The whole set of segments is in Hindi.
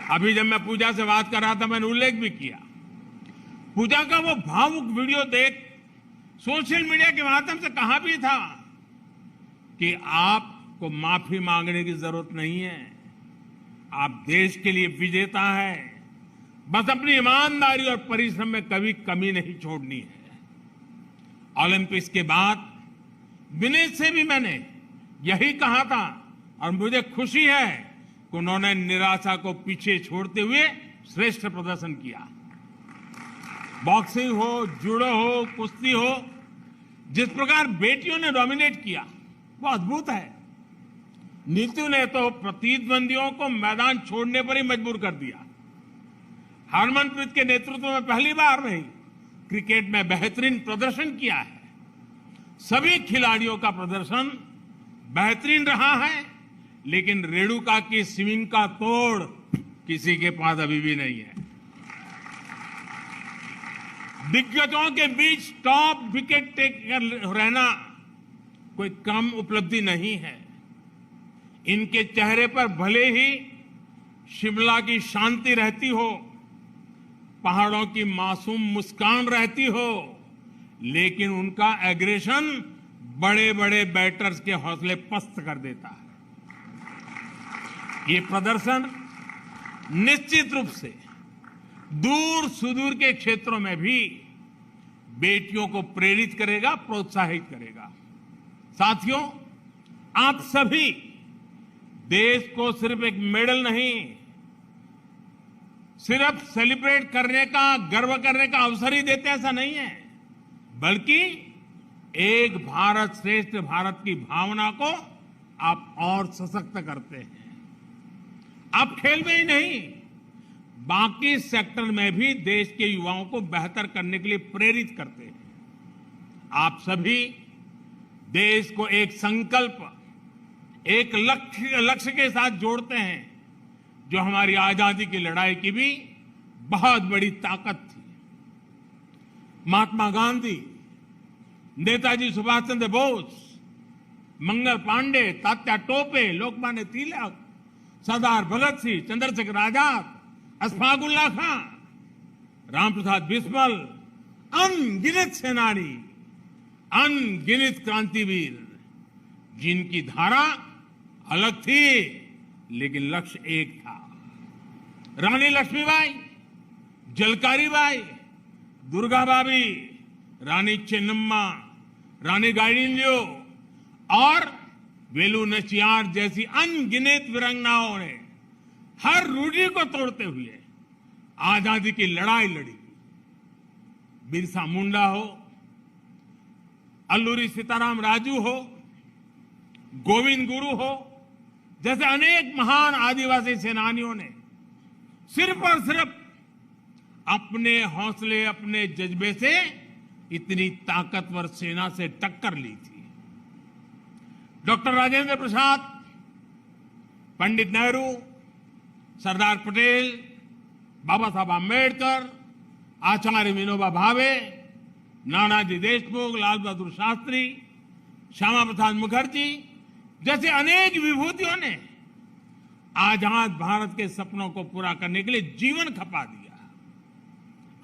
अभी जब मैं पूजा से बात कर रहा था, मैंने उल्लेख भी किया, पूजा का वो भावुक वीडियो देख सोशल मीडिया के माध्यम से कहा भी था कि आपको माफी मांगने की जरूरत नहीं है, आप देश के लिए विजेता है, बस अपनी ईमानदारी और परिश्रम में कभी कमी नहीं छोड़नी है। ओलंपिक्स के बाद विनेश से भी मैंने यही कहा था और मुझे खुशी है कि उन्होंने निराशा को पीछे छोड़ते हुए श्रेष्ठ प्रदर्शन किया। बॉक्सिंग हो, जूडो हो, कुश्ती हो, जिस प्रकार बेटियों ने डोमिनेट किया वो अद्भुत है। नीतू ने तो प्रतिद्वंदियों को मैदान छोड़ने पर ही मजबूर कर दिया। हरमनप्रीत के नेतृत्व में पहली बार नहीं, क्रिकेट में बेहतरीन प्रदर्शन किया है। सभी खिलाड़ियों का प्रदर्शन बेहतरीन रहा है, लेकिन रेणुका की स्विंग का तोड़ किसी के पास अभी भी नहीं है। दिग्गजों के बीच टॉप विकेट टेकर रहना कोई कम उपलब्धि नहीं है। इनके चेहरे पर भले ही शिमला की शांति रहती हो, पहाड़ों की मासूम मुस्कान रहती हो, लेकिन उनका एग्रेशन बड़े बड़े बैटर्स के हौसले पस्त कर देता है। ये प्रदर्शन निश्चित रूप से दूर सुदूर के क्षेत्रों में भी बेटियों को प्रेरित करेगा, प्रोत्साहित करेगा। साथियों, आप सभी देश को सिर्फ एक मेडल नहीं, सिर्फ सेलिब्रेट करने का, गर्व करने का अवसर ही देते, ऐसा नहीं है, बल्कि एक भारत श्रेष्ठ भारत की भावना को आप और सशक्त करते हैं। आप खेल में ही नहीं, बाकी सेक्टर में भी देश के युवाओं को बेहतर करने के लिए प्रेरित करते हैं। आप सभी देश को एक संकल्प, एक लक्ष्य के साथ जोड़ते हैं, जो हमारी आजादी की लड़ाई की भी बहुत बड़ी ताकत थी। महात्मा गांधी, नेताजी सुभाष चंद्र बोस, मंगल पांडे, तात्या टोपे, लोकमान्य तिलक, सरदार भगत सिंह, चंद्रशेखर आजाद, अशफाक उल्लाह खां, रामप्रसाद बिस्मिल, अनगिनत सेनानी, अनगिनत क्रांतिवीर, जिनकी धारा अलग थी लेकिन लक्ष्य एक था। रानी लक्ष्मीबाई, झलकारी बाई, दुर्गा बाबी, रानी चेन्नम्मा, रानी गाइडिंलियो और वेलु नचियार जैसी अनगिनत वीरांगनाओं ने हर रूढ़ी को तोड़ते हुए आजादी की लड़ाई लड़ी। बिरसा मुंडा हो, अल्लूरी सीताराम राजू हो, गोविंद गुरु हो, जैसे अनेक महान आदिवासी सेनानियों ने सिर्फ और सिर्फ अपने हौसले, अपने जज्बे से इतनी ताकतवर सेना से टक्कर ली थी। डॉक्टर राजेंद्र प्रसाद, पंडित नेहरू, सरदार पटेल, बाबा साहब आम्बेडकर, आचार्य विनोबा भावे, नानाजी देशमुख, लाल बहादुर शास्त्री, श्यामा प्रसाद मुखर्जी जैसे अनेक विभूतियों ने आजाद भारत के सपनों को पूरा करने के लिए जीवन खपा दिया।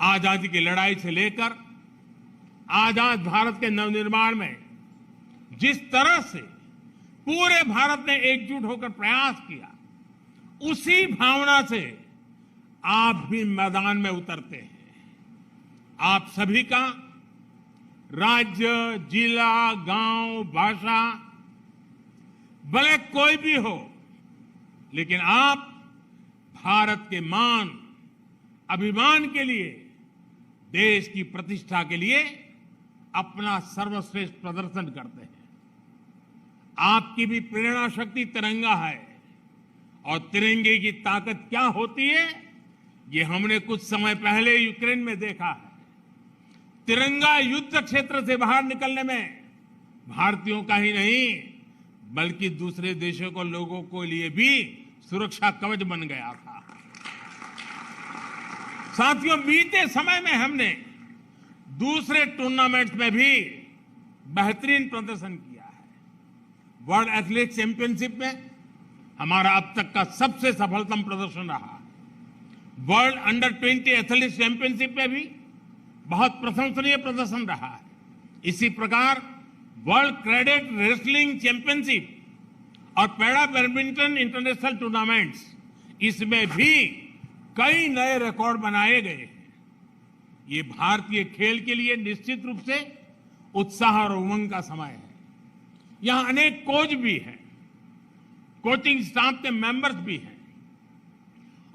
आजादी की लड़ाई से लेकर आजाद भारत के नवनिर्माण में जिस तरह से पूरे भारत ने एकजुट होकर प्रयास किया, उसी भावना से आप भी मैदान में उतरते हैं। आप सभी का राज्य, जिला, गांव, भाषा भले कोई भी हो, लेकिन आप भारत के मान, अभिमान के लिए, देश की प्रतिष्ठा के लिए अपना सर्वश्रेष्ठ प्रदर्शन करते हैं। आपकी भी प्रेरणा शक्ति तिरंगा है, और तिरंगे की ताकत क्या होती है, ये हमने कुछ समय पहले यूक्रेन में देखा है। तिरंगा युद्ध क्षेत्र से बाहर निकलने में भारतीयों का ही नहीं, बल्कि दूसरे देशों को, लोगों के लिए भी सुरक्षा कवच बन गया था। साथियों, बीते समय में हमने दूसरे टूर्नामेंट्स में भी बेहतरीन प्रदर्शन किया है। वर्ल्ड एथलेटिक्स चैंपियनशिप में हमारा अब तक का सबसे सफलतम प्रदर्शन रहा। वर्ल्ड अंडर 20 एथलेटिक्स चैंपियनशिप में भी बहुत प्रशंसनीय प्रदर्शन रहा है। इसी प्रकार वर्ल्ड कैडेट रेसलिंग चैंपियनशिप और पैरा बैडमिंटन इंटरनेशनल टूर्नामेंट्स, इसमें भी कई नए रिकॉर्ड बनाए गए हैं। ये भारतीय खेल के लिए निश्चित रूप से उत्साह और उमंग का समय है। यहां अनेक कोच भी हैं, कोचिंग स्टाफ के मेंबर्स भी हैं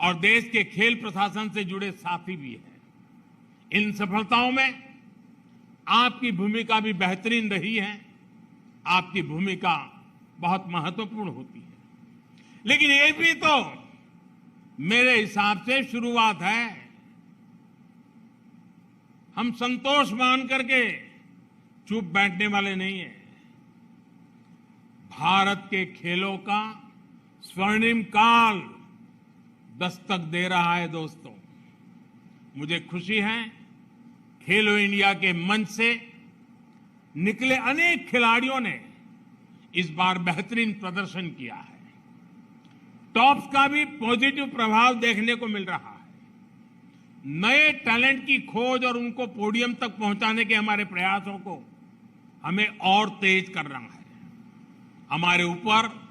और देश के खेल प्रशासन से जुड़े साथी भी हैं। इन सफलताओं में आपकी भूमिका भी बेहतरीन रही है। आपकी भूमिका बहुत महत्वपूर्ण होती है। लेकिन ये भी तो मेरे हिसाब से शुरुआत है। हम संतोष मान करके चुप बैठने वाले नहीं हैं। भारत के खेलों का स्वर्णिम काल दस्तक दे रहा है। दोस्तों, मुझे खुशी है खेलो इंडिया के मंच से निकले अनेक खिलाड़ियों ने इस बार बेहतरीन प्रदर्शन किया है। टॉप्स का भी पॉजिटिव प्रभाव देखने को मिल रहा है। नए टैलेंट की खोज और उनको पोडियम तक पहुंचाने के हमारे प्रयासों को हमें और तेज करना है। हमारे ऊपर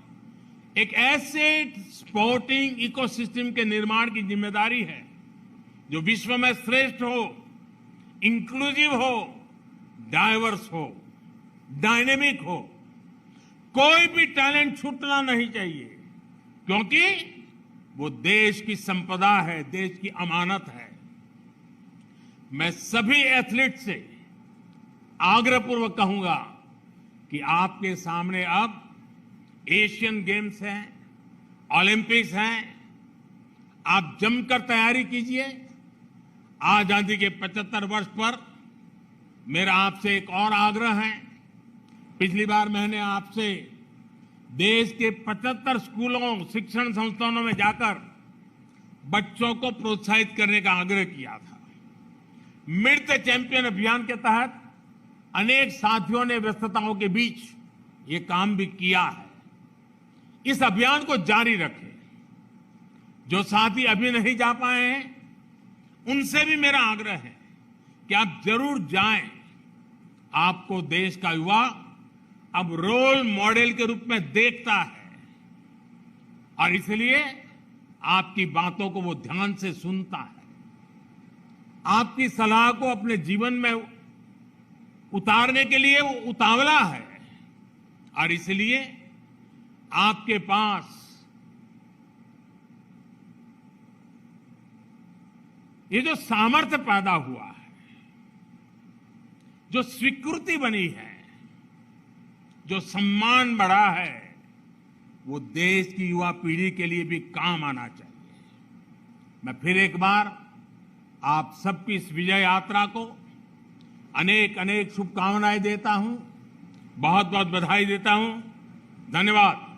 एक ऐसे स्पोर्टिंग इकोसिस्टम के निर्माण की जिम्मेदारी है जो विश्व में श्रेष्ठ हो, इंक्लूसिव हो, डाइवर्स हो, डायनेमिक हो। कोई भी टैलेंट छूटना नहीं चाहिए, क्योंकि वो देश की संपदा है, देश की अमानत है। मैं सभी एथलीट से आग्रहपूर्वक कहूंगा कि आपके सामने अब एशियन गेम्स हैं, ओलंपिक्स हैं। आप जमकर तैयारी कीजिए। आजादी के 75 वर्ष पर मेरा आपसे एक और आग्रह है। पिछली बार मैंने आपसे देश के 75 स्कूलों, शिक्षण संस्थानों में जाकर बच्चों को प्रोत्साहित करने का आग्रह किया था। मीट द चैंपियन अभियान के तहत अनेक साथियों ने व्यस्तताओं के बीच ये काम भी किया है। इस अभियान को जारी रखें। जो साथी अभी नहीं जा पाए हैं, उनसे भी मेरा आग्रह है कि आप जरूर जाएं। आपको देश का युवा अब रोल मॉडल के रूप में देखता है और इसलिए आपकी बातों को वो ध्यान से सुनता है। आपकी सलाह को अपने जीवन में उतारने के लिए वो उतावला है और इसलिए आपके पास ये जो सामर्थ्य पैदा हुआ है, जो स्वीकृति बनी है, जो सम्मान बढ़ा है, वो देश की युवा पीढ़ी के लिए भी काम आना चाहिए। मैं फिर एक बार आप सबकी इस विजय यात्रा को अनेक अनेक शुभकामनाएं देता हूं, बहुत बहुत बधाई देता हूं। धन्यवाद।